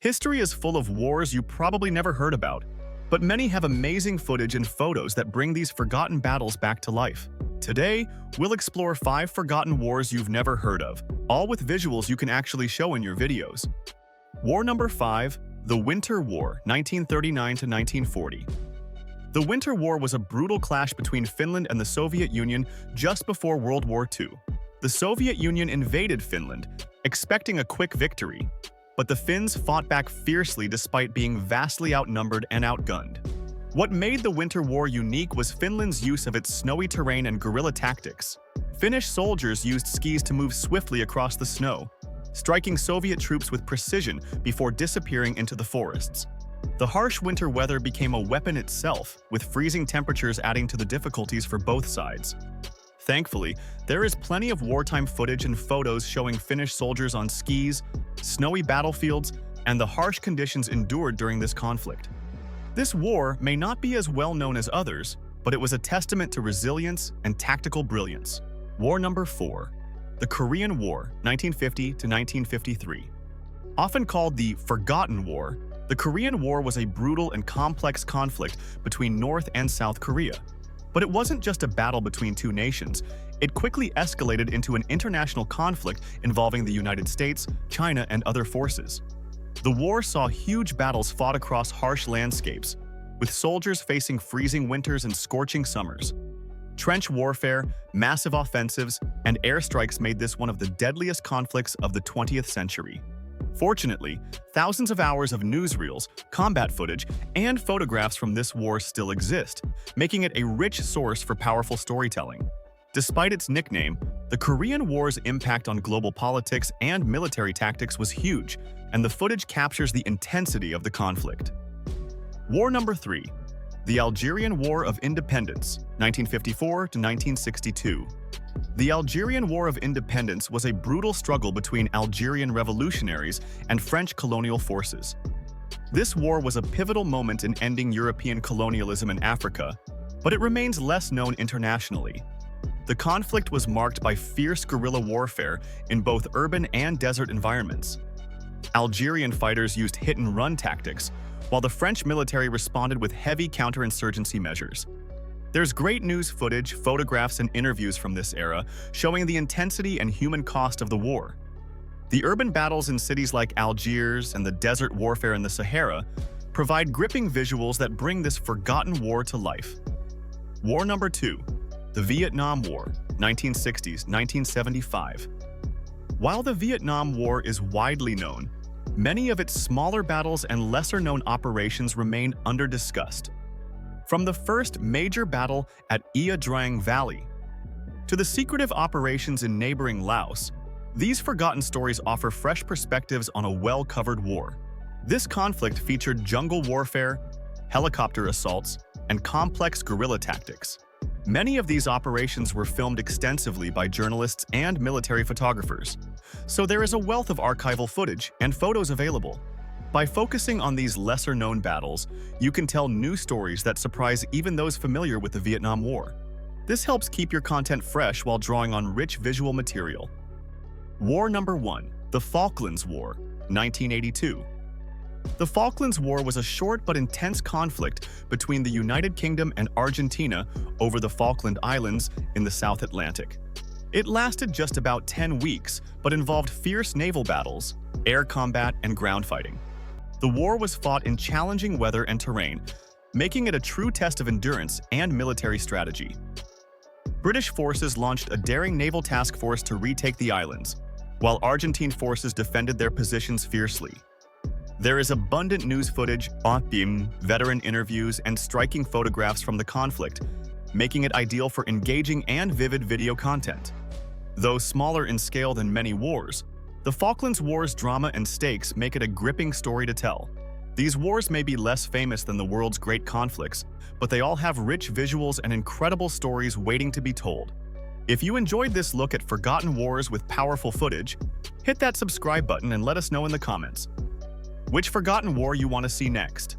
History is full of wars you probably never heard about, but many have amazing footage and photos that bring these forgotten battles back to life. Today, we'll explore 5 forgotten wars you've never heard of, all with visuals you can actually show in your videos. War number 5, the Winter War, 1939 to 1940. The Winter War was a brutal clash between Finland and the Soviet Union just before World War II. The Soviet Union invaded Finland, expecting a quick victory, but the Finns fought back fiercely despite being vastly outnumbered and outgunned. What made the Winter War unique was Finland's use of its snowy terrain and guerrilla tactics. Finnish soldiers used skis to move swiftly across the snow, striking Soviet troops with precision before disappearing into the forests. The harsh winter weather became a weapon itself, with freezing temperatures adding to the difficulties for both sides. Thankfully, there is plenty of wartime footage and photos showing Finnish soldiers on skis, snowy battlefields, and the harsh conditions endured during this conflict. This war may not be as well known as others, but it was a testament to resilience and tactical brilliance. War number 4, the Korean War, 1950 to 1953. Often called the Forgotten War, the Korean War was a brutal and complex conflict between North and South Korea. But it wasn't just a battle between two nations. It quickly escalated into an international conflict involving the United States, China, and other forces. The war saw huge battles fought across harsh landscapes, with soldiers facing freezing winters and scorching summers. Trench warfare, massive offensives, and airstrikes made this one of the deadliest conflicts of the 20th century. Fortunately, thousands of hours of newsreels, combat footage, and photographs from this war still exist, making it a rich source for powerful storytelling. Despite its nickname, the Korean War's impact on global politics and military tactics was huge, and the footage captures the intensity of the conflict. War number 3, the Algerian War of Independence, 1954 to 1962. The Algerian War of Independence was a brutal struggle between Algerian revolutionaries and French colonial forces. This war was a pivotal moment in ending European colonialism in Africa, but it remains less known internationally. The conflict was marked by fierce guerrilla warfare in both urban and desert environments. Algerian fighters used hit-and-run tactics, while the French military responded with heavy counterinsurgency measures. There's great news footage, photographs, and interviews from this era showing the intensity and human cost of the war. The urban battles in cities like Algiers and the desert warfare in the Sahara provide gripping visuals that bring this forgotten war to life. War number 2, the Vietnam War, 1960s–1975. While the Vietnam War is widely known, many of its smaller battles and lesser-known operations remain under-discussed. From the first major battle at Ia Drang Valley to the secretive operations in neighboring Laos, these forgotten stories offer fresh perspectives on a well-covered war. This conflict featured jungle warfare, helicopter assaults, and complex guerrilla tactics. Many of these operations were filmed extensively by journalists and military photographers, so there is a wealth of archival footage and photos available. By focusing on these lesser-known battles, you can tell new stories that surprise even those familiar with the Vietnam War. This helps keep your content fresh while drawing on rich visual material. War number 1, the Falklands War, 1982. The Falklands War was a short but intense conflict between the United Kingdom and Argentina over the Falkland Islands in the South Atlantic. It lasted just about 10 weeks, but involved fierce naval battles, air combat, and ground fighting. The war was fought in challenging weather and terrain, making it a true test of endurance and military strategy. British forces launched a daring naval task force to retake the islands, while Argentine forces defended their positions fiercely. There is abundant news footage, veteran interviews, and striking photographs from the conflict, making it ideal for engaging and vivid video content. Though smaller in scale than many wars, the Falklands War's drama and stakes make it a gripping story to tell. These wars may be less famous than the world's great conflicts, but they all have rich visuals and incredible stories waiting to be told. If you enjoyed this look at forgotten wars with powerful footage, hit that subscribe button and let us know in the comments which forgotten war you want to see next.